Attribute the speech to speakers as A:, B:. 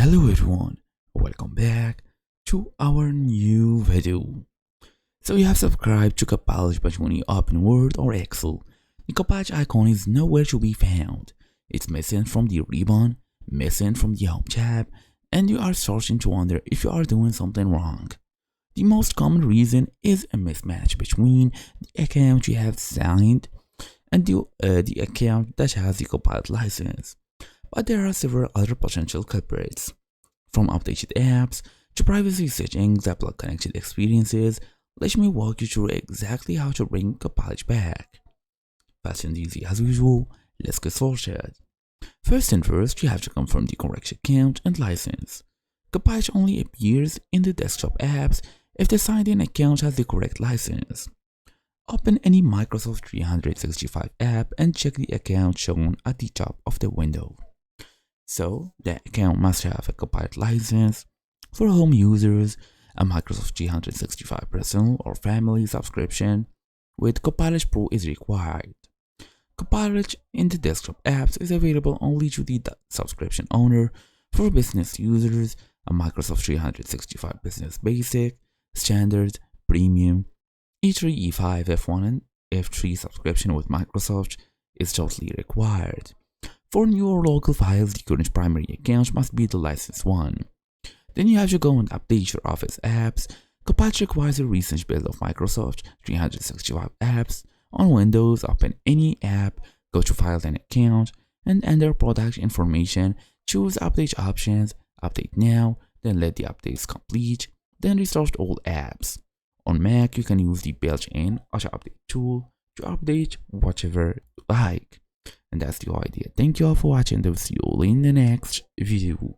A: Hello everyone, welcome back to our new video. So you have subscribed to Copilot, but when you open Word or Excel, the Copilot icon is nowhere to be found. It's missing from the ribbon, missing from the Home tab, and you are starting to wonder if you are doing something wrong. The most common reason is a mismatch between the account you have signed and the account that has the Copilot license. But there are several other potential culprits. From updated apps to privacy settings that block connected experiences, let me walk you through exactly how to bring Copilot back. Fast and easy as usual, let's get started. First and first, you have to confirm the correct account and license. Copilot only appears in the desktop apps if the signed in account has the correct license. Open any Microsoft 365 app and check the account shown at the top of the window. So, the account must have a Copilot license. For home users, a Microsoft 365 personal or family subscription with Copilot Pro is required. Copilot in the desktop apps is available only to the subscription owner. For business users, a Microsoft 365 Business Basic, Standard, Premium, E3, E5, F1 and F3 subscription with Microsoft is totally required. For new or local files, the current primary account must be the licensed one. Then you have to go and update your Office apps. Copilot requires a recent build of Microsoft 365 apps. On Windows, open any app, go to File and Account, and under Product Information, choose Update Options, Update Now, then let the updates complete, then restart all apps. On Mac, you can use the built-in Auto Update tool to update whatever you like. And that's the idea. Thank you all for watching. I will see you all in the next video.